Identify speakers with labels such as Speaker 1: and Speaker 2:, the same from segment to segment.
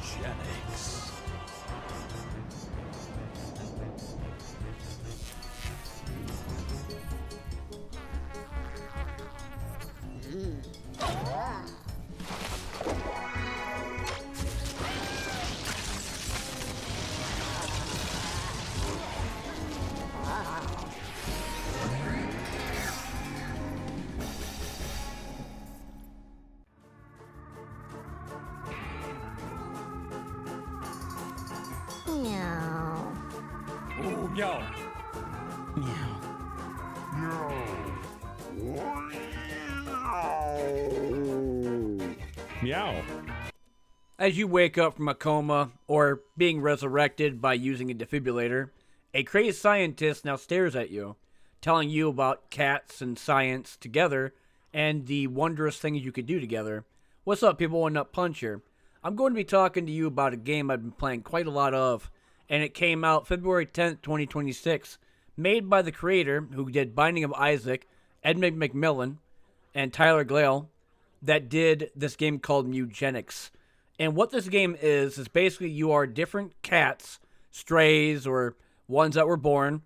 Speaker 1: Mewgenics.
Speaker 2: Meow.
Speaker 1: Ooh, meow. Meow.
Speaker 3: As you wake up from a coma or being resurrected by using a defibrillator, a crazed scientist now stares at you, telling you about cats and science together and the wondrous things you could do together. What's up, people? One Nut Punch here. I'm going to be talking to you about a game I've been playing quite a lot of, and it came out February 10th, 2026, made by the creator who did Binding of Isaac, Edmund McMillen, and Tyler Glaiel, that did this game called Mewgenics. And what this game is basically you are different cats, strays, or ones that were born,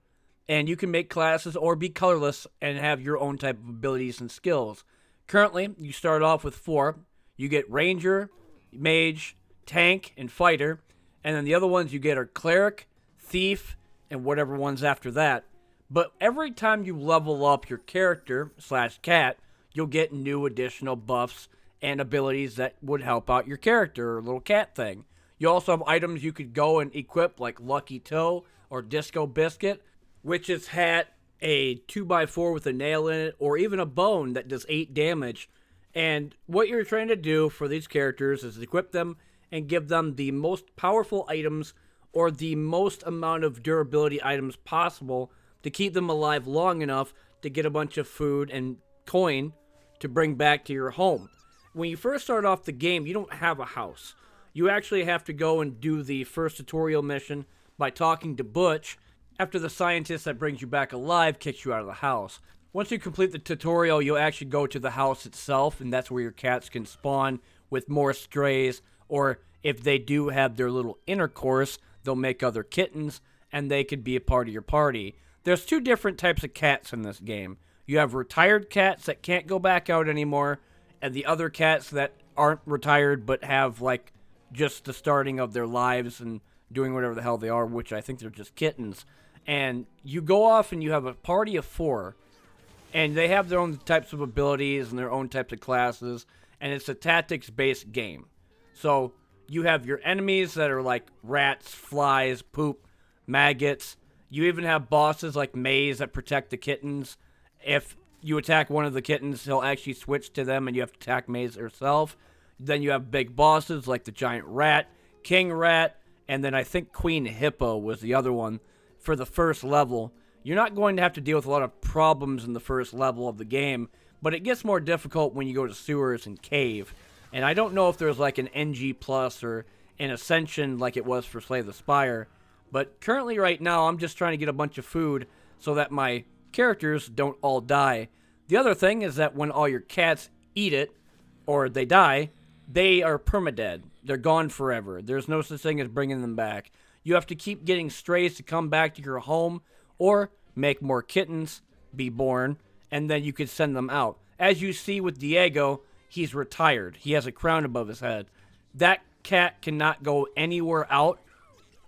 Speaker 3: and you can make classes or be colorless and have your own type of abilities and skills. Currently, you start off with 4. You get Ranger, Mage, Tank, and Fighter, and then the other ones you get are Cleric, Thief, and whatever ones after that. But every time you level up your character / cat, you'll get new additional buffs and abilities that would help out your character or little cat thing. You also have items you could go and equip like Lucky Toe or Disco Biscuit, Witch's Hat, a 2x4 with a nail in it, or even a bone that does 8 damage. And what you're trying to do for these characters is equip them and give them the most powerful items or the most amount of durability items possible to keep them alive long enough to get a bunch of food and coin to bring back to your home. When you first start off the game, you don't have a house. You actually have to go and do the first tutorial mission by talking to Butch after the scientist that brings you back alive kicks you out of the house. Once you complete the tutorial, you'll actually go to the house itself, and that's where your cats can spawn with more strays, or if they do have their little intercourse, they'll make other kittens, and they could be a part of your party. There's 2 different types of cats in this game. You have retired cats that can't go back out anymore, and the other cats that aren't retired but have, like, just the starting of their lives and doing whatever the hell they are, which I think they're just kittens. And you go off and you have a party of 4, and they have their own types of abilities and their own types of classes, and it's a tactics-based game. So you have your enemies that are like rats, flies, poop, maggots. You even have bosses like Maze that protect the kittens. If you attack one of the kittens, he'll actually switch to them and you have to attack Maze herself. Then you have big bosses like the giant rat, king rat, and then I think Queen Hippo was the other one for the first level. You're not going to have to deal with a lot of problems in the first level of the game, but it gets more difficult when you go to sewers and cave. And I don't know if there's like an NG Plus or an Ascension like it was for Slay the Spire, but currently right now I'm just trying to get a bunch of food so that my characters don't all die. The other thing is that when all your cats eat it, or they die, they are permadead. They're gone forever. There's no such thing as bringing them back. You have to keep getting strays to come back to your home, or make more kittens be born, and then you could send them out. As you see with Diego, he's retired. He has a crown above his head. That cat cannot go anywhere out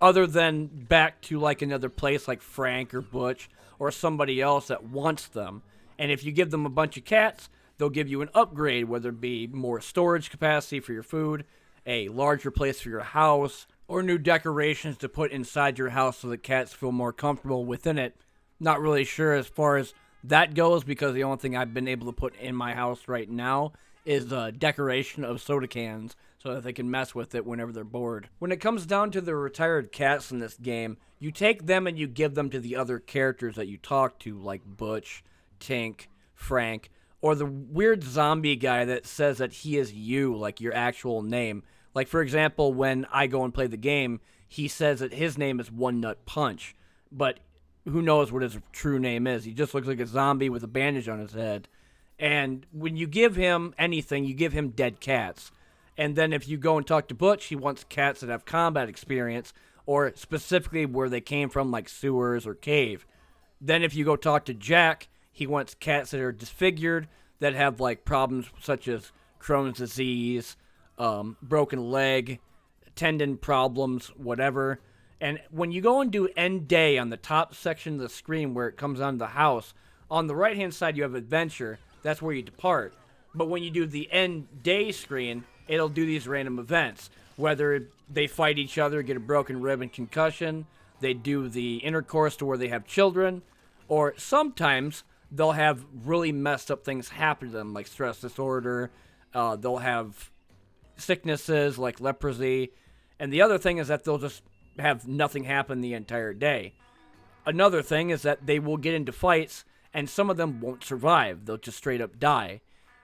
Speaker 3: other than back to like another place like Frank or Butch or somebody else that wants them. And if you give them a bunch of cats, they'll give you an upgrade, whether it be more storage capacity for your food, a larger place for your house, or new decorations to put inside your house so the cats feel more comfortable within it. Not really sure as far as that goes, because the only thing I've been able to put in my house right now is a decoration of soda cans so that they can mess with it whenever they're bored. When it comes down to the retired cats in this game, you take them and you give them to the other characters that you talk to, like Butch, Tink, Frank, or the weird zombie guy that says that he is you, like your actual name. Like, for example, when I go and play the game, he says that his name is One Nut Punch, but who knows what his true name is. He just looks like a zombie with a bandage on his head. And when you give him anything, you give him dead cats. And then if you go and talk to Butch, he wants cats that have combat experience, or specifically where they came from, like sewers or cave. Then if you go talk to Jack, he wants cats that are disfigured, that have like problems such as Crohn's disease, broken leg, tendon problems, whatever. And when you go and do end day on the top section of the screen where it comes onto the house, on the right hand side you have adventure. That's where you depart. But when you do the end day screen, it'll do these random events. Whether they fight each other, get a broken rib and concussion, they do the intercourse to where they have children, or sometimes they'll have really messed up things happen to them, like stress disorder. They'll have sicknesses like leprosy. And the other thing is that they'll just have nothing happen the entire day. Another thing is that they will get into fights, and some of them won't survive. They'll just straight up die.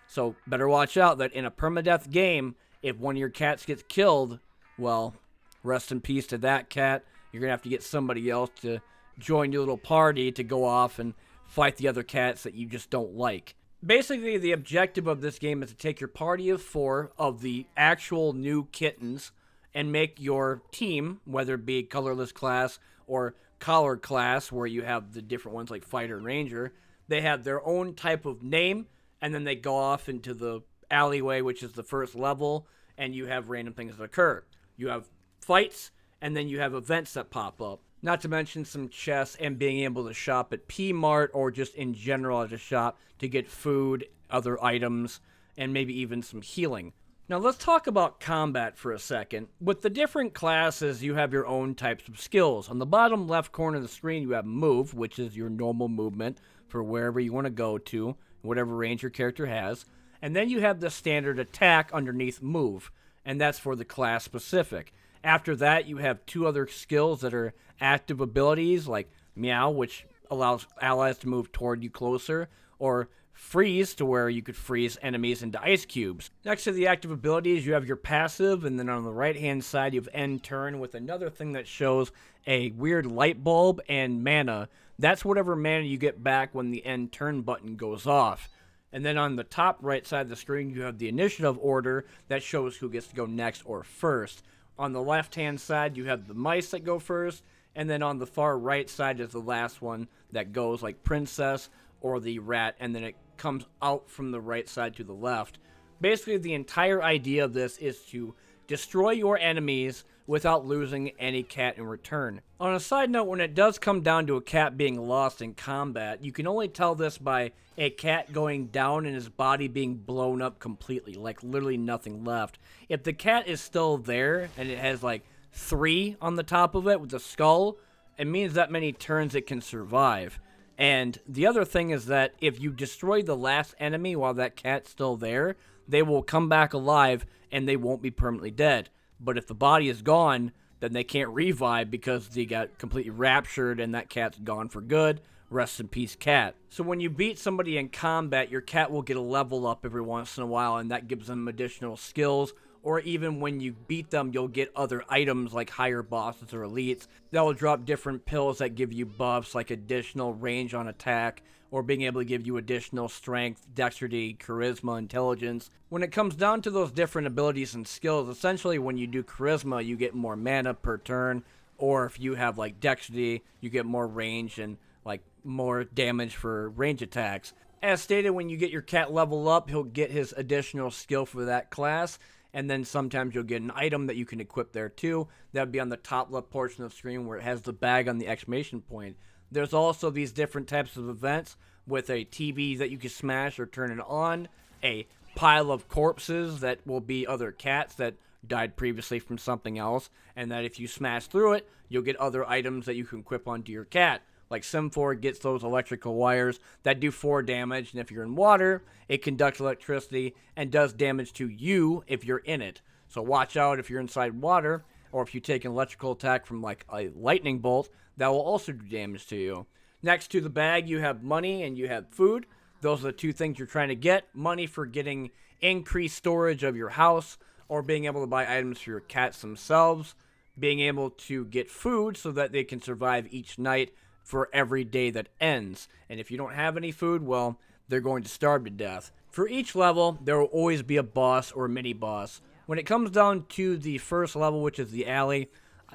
Speaker 3: So better watch out that in a permadeath game, if one of your cats gets killed, well, rest in peace to that cat. You're going to have to get somebody else to join your little party to go off and fight the other cats that you just don't like. Basically, the objective of this game is to take your party of 4 of the actual new kittens and make your team, whether it be colorless class or collar class, where you have the different ones like fighter and ranger, they have their own type of name, and then they go off into the alleyway, which is the first level, and you have random things that occur. You have fights, and then you have events that pop up. Not to mention some chests and being able to shop at P-Mart or just in general at a shop to get food, other items, and maybe even some healing. Now let's talk about combat for a second. With the different classes, you have your own types of skills. On the bottom left corner of the screen, you have move, which is your normal movement for wherever you want to go to, whatever range your character has. And then you have the standard attack underneath move, and that's for the class specific. After that, you have 2 other skills that are active abilities, like meow, which allows allies to move toward you closer, or freeze, to where you could freeze enemies into ice cubes. Next to the active abilities, you have your passive, and then on the right hand side you have end turn with another thing that shows a weird light bulb and mana. That's whatever mana you get back when the end turn button goes off. And then on the top right side of the screen, you have the initiative order that shows who gets to go next or first. On the left hand side, you have the mice that go first, and then on the far right side is the last one that goes, like princess or the rat, and then it comes out from the right side to the left. Basically, the entire idea of this is to destroy your enemies without losing any cat in return. On a side note, when it does come down to a cat being lost in combat, you can only tell this by a cat going down and his body being blown up completely, like literally nothing left. If the cat is still there and it has like 3 on the top of it with the skull, it means that many turns it can survive. And the other thing is that if you destroy the last enemy while that cat's still there, they will come back alive and they won't be permanently dead. But if the body is gone, then they can't revive because they got completely raptured and that cat's gone for good. Rest in peace, cat. So when you beat somebody in combat, your cat will get a level up every once in a while, and that gives them additional skills. Or even when you beat them, you'll get other items like higher bosses or elites that will drop different pills that give you buffs like additional range on attack, or being able to give you additional strength, dexterity, charisma, intelligence. When it comes down to those different abilities and skills, essentially when you do charisma, you get more mana per turn, or if you have like dexterity, you get more range and like more damage for range attacks. As stated, when you get your cat level up, he'll get his additional skill for that class, and then sometimes you'll get an item that you can equip there too. That would be on the top left portion of the screen where it has the bag on the exclamation point. There's also these different types of events with a TV that you can smash or turn it on, a pile of corpses that will be other cats that died previously from something else, and that if you smash through it, you'll get other items that you can equip onto your cat. Like Sim4 gets those electrical wires that do 4 damage, and if you're in water, it conducts electricity and does damage to you if you're in it. So watch out if you're inside water, or if you take an electrical attack from like a lightning bolt, that will also do damage to you. Next to the bag, you have money and you have food. Those are the 2 things you're trying to get. Money for getting increased storage of your house, or being able to buy items for your cats themselves. Being able to get food so that they can survive each night for every day that ends. And if you don't have any food, well, they're going to starve to death. For each level, there will always be a boss or a mini-boss. When it comes down to the first level, which is the alley,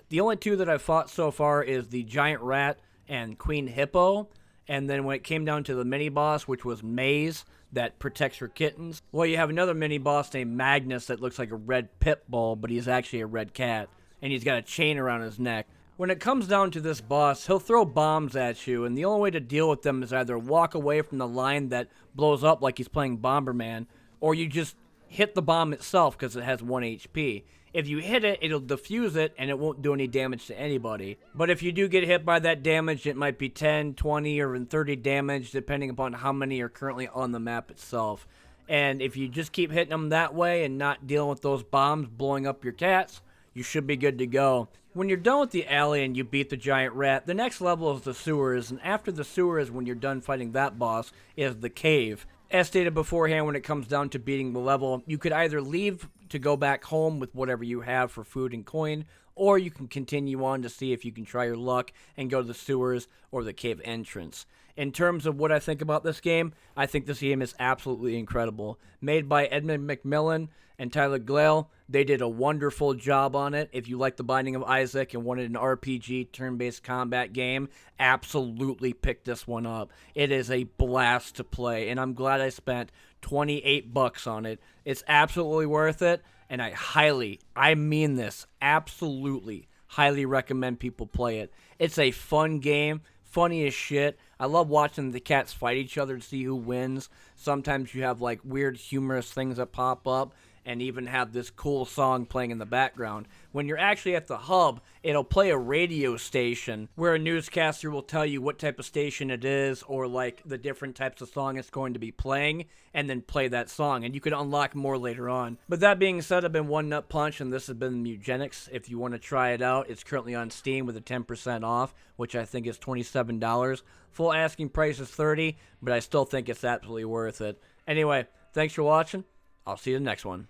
Speaker 3: the only two that I've fought so far is the giant rat and Queen Hippo. And then when it came down to the mini-boss, which was Maze, that protects her kittens, well, you have another mini-boss named Magnus that looks like a red pit bull, but he's actually a red cat. And he's got a chain around his neck. When it comes down to this boss, he'll throw bombs at you, and the only way to deal with them is either walk away from the line that blows up like he's playing Bomberman, or you just hit the bomb itself because it has 1 HP. If you hit it, it'll defuse it, and it won't do any damage to anybody. But if you do get hit by that damage, it might be 10, 20, or even 30 damage, depending upon how many are currently on the map itself. And if you just keep hitting them that way and not dealing with those bombs blowing up your cats, you should be good to go. When you're done with the alley and you beat the giant rat, the next level is the sewers, and after the sewers, when you're done fighting that boss, is the cave. As stated beforehand, when it comes down to beating the level, you could either leave to go back home with whatever you have for food and coin, or you can continue on to see if you can try your luck and go to the sewers or the cave entrance. In terms of what I think about this game, I think this game is absolutely incredible. Made by Edmund McMillen and Tyler Glaiel, they did a wonderful job on it. If you like the Binding of Isaac and wanted an RPG turn-based combat game, absolutely pick this one up. It is a blast to play, and I'm glad I spent $28 on it. It's absolutely worth it, and I mean this, absolutely highly recommend people play it. It's a fun game, funny as shit. I love watching the cats fight each other to see who wins. Sometimes you have like weird humorous things that pop up, and even have this cool song playing in the background. When you're actually at the hub, it'll play a radio station where a newscaster will tell you what type of station it is, or like the different types of song it's going to be playing, and then play that song, and you can unlock more later on. But that being said, I've been One Nut Punch, and this has been Mewgenics. If you want to try it out, it's currently on Steam with a 10% off, which I think is $27. Full asking price is $30, but I still think it's absolutely worth it. Anyway, thanks for watching. I'll see you in the next one.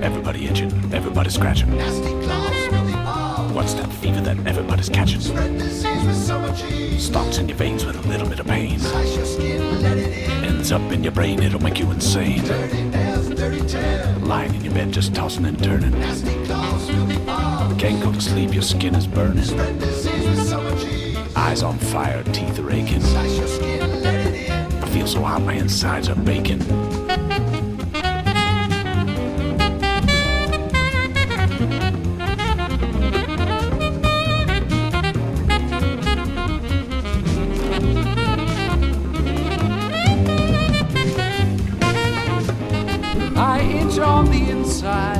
Speaker 1: Everybody itching, everybody scratching. What's that fever that everybody's catching? Starts in your veins with a little bit of pain. Ends up in your brain, it'll make you insane. Lying in your bed just tossing and turning. Can't go to sleep, your skin is burning. Eyes on fire, teeth are aching. I feel so hot my insides are baking.
Speaker 4: I itch on the inside.